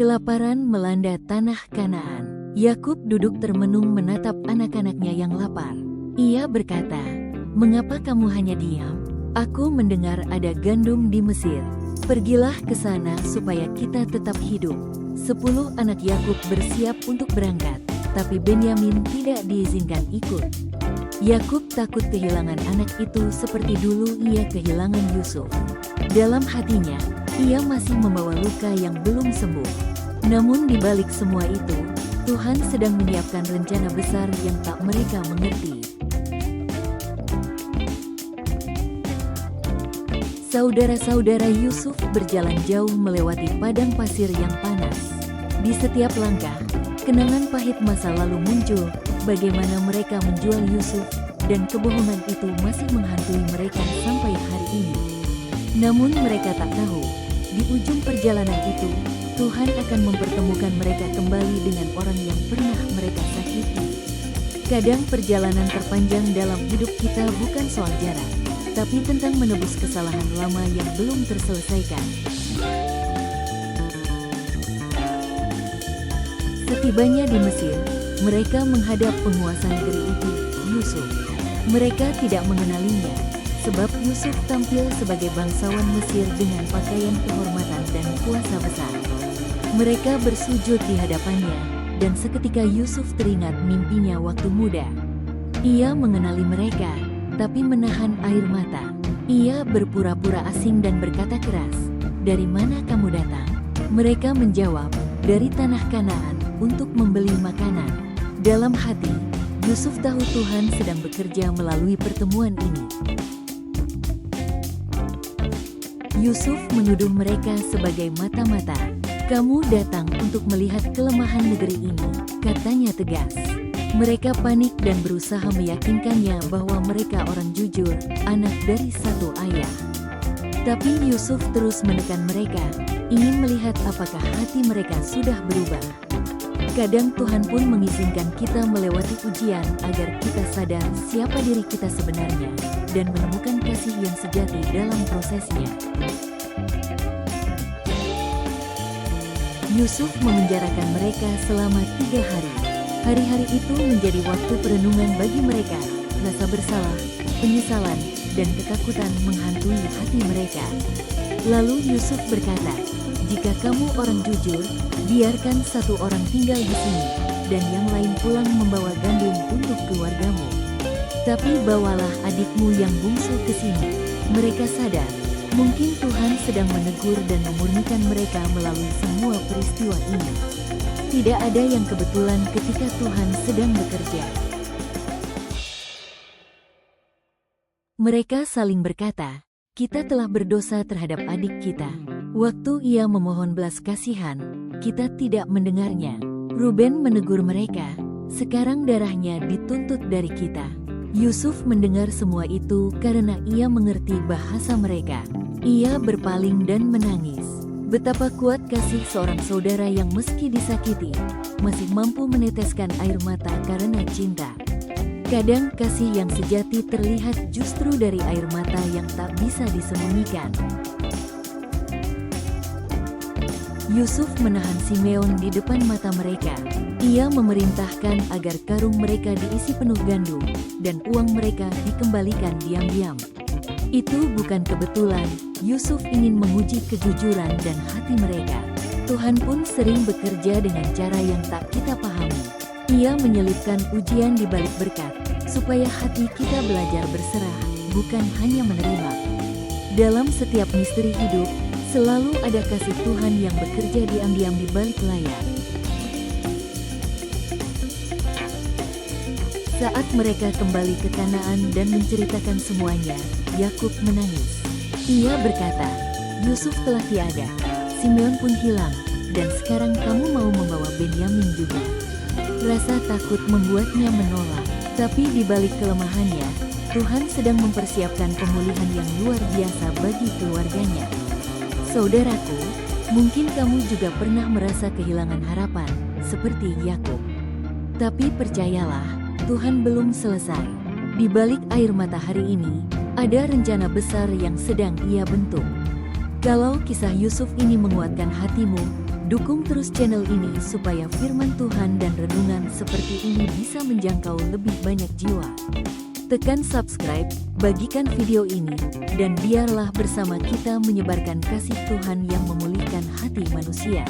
Kelaparan melanda tanah Kanaan. Yakub duduk termenung menatap anak-anaknya yang lapar. Ia berkata, "Mengapa kamu hanya diam? Aku mendengar ada gandum di Mesir. Pergilah ke sana supaya kita tetap hidup." 10 anak Yakub bersiap untuk berangkat, tapi Benyamin tidak diizinkan ikut. Yakub takut kehilangan anak itu seperti dulu ia kehilangan Yusuf. Dalam hatinya, ia masih membawa luka yang belum sembuh. Namun di balik semua itu, Tuhan sedang menyiapkan rencana besar yang tak mereka mengerti. Saudara-saudara Yusuf berjalan jauh melewati padang pasir yang panas. Di setiap langkah, kenangan pahit masa lalu muncul, bagaimana mereka menjual Yusuf, dan kebohongan itu masih menghantui mereka sampai hari ini. Namun mereka tak tahu, di ujung perjalanan itu, Tuhan akan mempertemukan mereka kembali dengan orang yang pernah mereka sakiti. Kadang perjalanan terpanjang dalam hidup kita bukan soal jarak, tapi tentang menebus kesalahan lama yang belum terselesaikan. Setibanya di Mesir, mereka menghadap penguasa negeri itu, Yusuf. Mereka tidak mengenalinya, sebab Yusuf tampil sebagai bangsawan Mesir dengan pakaian kehormatan dan kuasa besar. Mereka bersujud di hadapannya, dan seketika Yusuf teringat mimpinya waktu muda. Ia mengenali mereka, tapi menahan air mata. Ia berpura-pura asing dan berkata keras, "Dari mana kamu datang?" Mereka menjawab, "Dari tanah Kanaan, untuk membeli makanan." Dalam hati, Yusuf tahu Tuhan sedang bekerja melalui pertemuan ini. Yusuf menuduh mereka sebagai mata-mata. "Kamu datang untuk melihat kelemahan negeri ini," katanya tegas. Mereka panik dan berusaha meyakinkannya bahwa mereka orang jujur, anak dari satu ayah. Tapi Yusuf terus menekan mereka, ingin melihat apakah hati mereka sudah berubah. Kadang Tuhan pun mengizinkan kita melewati ujian agar kita sadar siapa diri kita sebenarnya, dan menemukan kasih yang sejati dalam prosesnya. Yusuf memenjarakan mereka selama 3 hari. Hari-hari itu menjadi waktu perenungan bagi mereka. Rasa bersalah, penyesalan, dan ketakutan menghantui hati mereka. Lalu Yusuf berkata, "Jika kamu orang jujur, biarkan 1 orang tinggal di sini, dan yang lain pulang membawa gandum untuk keluargamu. Tapi bawalah adikmu yang bungsu ke sini." Mereka sadar, mungkin Tuhan sedang menegur dan memurnikan mereka melalui semua peristiwa ini. Tidak ada yang kebetulan ketika Tuhan sedang bekerja. Mereka saling berkata, "Kita telah berdosa terhadap adik kita. Waktu ia memohon belas kasihan, kita tidak mendengarnya." Ruben menegur mereka, "Sekarang darahnya dituntut dari kita." Yusuf mendengar semua itu karena ia mengerti bahasa mereka. Ia berpaling dan menangis. Betapa kuat kasih seorang saudara yang meski disakiti, masih mampu meneteskan air mata karena cinta. Kadang kasih yang sejati terlihat justru dari air mata yang tak bisa disembunyikan. Yusuf menahan Simeon di depan mata mereka. Ia memerintahkan agar karung mereka diisi penuh gandum, dan uang mereka dikembalikan diam-diam. Itu bukan kebetulan. Yusuf ingin menguji kejujuran dan hati mereka. Tuhan pun sering bekerja dengan cara yang tak kita pahami. Ia menyelipkan ujian di balik berkat, supaya hati kita belajar berserah, bukan hanya menerima. Dalam setiap misteri hidup, selalu ada kasih Tuhan yang bekerja diam-diam di balik layar. Saat mereka kembali ke Kanaan dan menceritakan semuanya, Yakub menangis. Ia berkata, "Yusuf telah tiada, Simeon pun hilang, dan sekarang kamu mau membawa Benyamin juga." Rasa takut membuatnya menolak, tapi di balik kelemahannya, Tuhan sedang mempersiapkan pemulihan yang luar biasa bagi keluarganya. Saudaraku, mungkin kamu juga pernah merasa kehilangan harapan, seperti Yakub. Tapi percayalah, Tuhan belum selesai. Di balik air mata hari ini, ada rencana besar yang sedang Ia bentuk. Kalau kisah Yusuf ini menguatkan hatimu, dukung terus channel ini supaya firman Tuhan dan renungan seperti ini bisa menjangkau lebih banyak jiwa. Tekan subscribe, bagikan video ini, dan biarlah bersama kita menyebarkan kasih Tuhan yang memulihkan hati manusia.